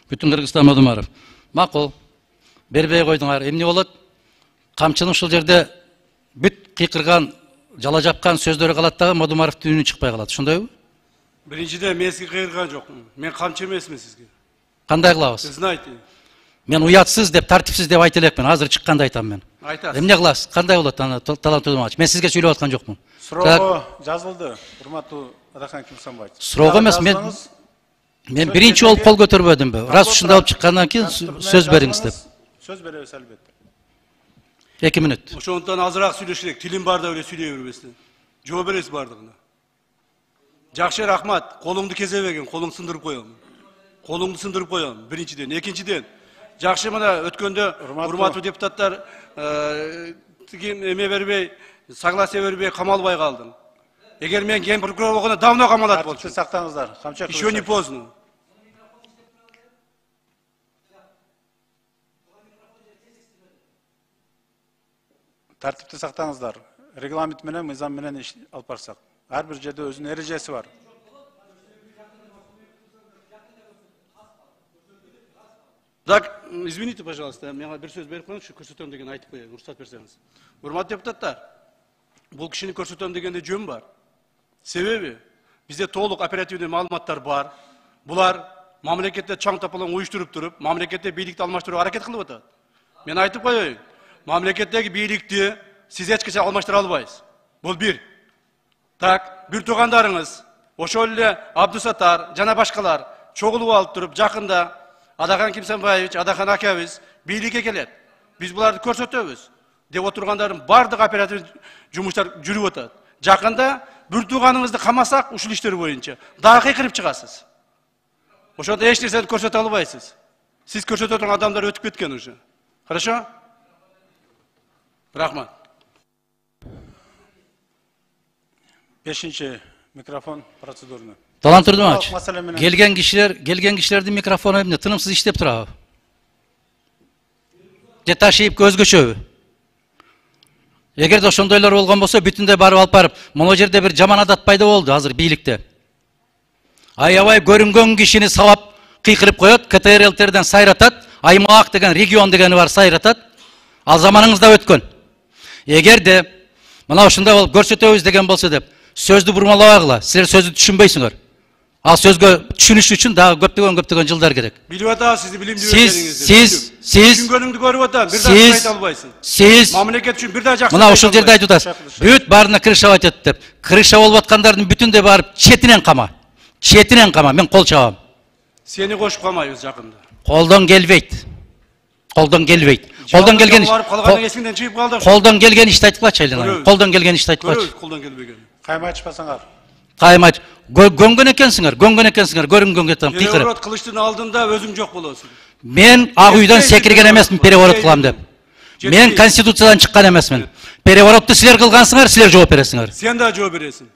Bütün Kırgızstan Modumarov. Makul. Бербей койдуңар. Эмне болот? Камчының ушул жерде бүт кыйкырган, жала жапкан сөздөрү калат дагы Modуmarovдун үнү чыкпай калат. Ошондойбу? Биринчиден мен сизге кыйырган жокмун. Мен камчы эмесмин сизге. Кандай кылабыз? Знаете. Мен уятсыз деп, тартипсиз деп айта элекмин. Азыр чыкканда айтам мен. Айтасыз. Эмне кыласыз? Кандай болот аны талант Тудумач? Мен сизге сүйлөп аткан жокмун. Суроо жазылды. Урматтуу Адахан Кимсанбаевич. Суроо эмес, мен биринчи болуп кол көтөрбөдүмбү. Раз ушундай болуп чыккандан кийин сөз бериңиз деп. Söz berебиз албетте. 2 мүнөт. Ошондон азыраак сүйлөшүрөк. Тилим бар да эле сүйлөй бербестен. Жооп бересиз бардыгына. Жакшы, рахмат. Колуңду кезебеген, колуң сындырып коем. Колуңду сындырып коем. Биринчиден, экинчиден. Жакшы, мына өткөндө урматтуу депутаттар эме бербей, согласие бербей камалбай калдың. Эгер мен ген прокурор болгондо давно камалат болчу. Сактаңыздар. Еще не поздно. Тартипти сактаңыздар. Регламент менен, мыйзам менен иш алып барсак. Ар бир жерде өзүнүн эрежеси бар. Так, извините, пожалуйста, мен бир сөз берип коюңузчу, көрсөтөм деген айтып коеюн, уруксат берсеңиз. Урматтуу депутаттар, бул кишини көрсөтөм дегенде жөн бар. Себеби бизде толук оперативдүү маалыматтар бар. Булар мамлекетте чаң тапалаң уюштуруп туруп, мамлекетте бийликти алмаштырууга аракет кылып атат. Мен айтып коеюн, мамлекеттеги бийликти сиз эч качан алмаштыра албайсыз. Бул бир. Так, бир туугандарыңыз, ошол эле Абдусаттар жана башкалар чогулуп алып туруп, жакында Адахан Кимсанбаевич, Адахан акабыз бийликке келет. Биз буларды көрсөтөбүз деп отургандардын бардык оператив жумуштар жүрүп атат. Жакында бир тууганыңызды камасак, ушул иштер боюнча дагы кыйкырып чыгасыз. Ошондо эч нерсени көрсөтө албайсыз. Сиз көрсөтө турган адамдар өтүп кеткен уже. Хорошо? Рахмат. 5-нчи микрофон процедурный. Талант Тудумач. Келген кишилердин микрофону эмне тынымсыз иштеп турабы? Же ташыйып өзгөчөбү? Эгерде ошондойлор болгон болсо, бүтүндөй барып алып барып, могу жерде бир жаман адат пайда болду азыр бийликте. Аябай көрүнгөн кишини сабап кыйкырып коет, КТРЛтерден сайратат, аймак деген, регион дегени бар сайратат. Ал заманыңызда өткөн. Эгерде мына ушундай болуп көрсөтөбүз деген болсо деп, сөздү бурмалабагыла, силер сөздү түшүнбөйсүңөр. Ал сөзгө түшүнүш үчүн дагы көптөгөн жылдар керек. Билип атасыз, сизди билимдүү экениңизди. Сиз түшүнгөнүңдү көрүп атам, бир дагы айта албайсың. Сиз мамлекет үчүн бир дагы жакшы. Мына ушул жерде айтып атасыз. Бүт баарына крыша айтат деп. Крыша болуп аткандардын бүтүндөй барып четинен кама. Четинен кама, мен кол чабам. Сени кошуп камайбыз жакында. Колдон келбейт. Колдон келбейт. Колдон келген Колдон келген ишти айтып калачы айлана. Колдон келген ишти айтып калачы. Колдон келбеген. Кайма ачпасаңар. Каймач, гөнгөн экенсиңер, көрүнгөнгө там кыйкырып. Переворот кылыштын алдында өзүң жок болосуң. Мен ак үйдөн секирген эмесмин переворот кылам деп. Мен конституциядан чыккан эмесмин. Переворотту силер кылгансыңар, силер жооп бересиңер. Сен да жооп бересиң.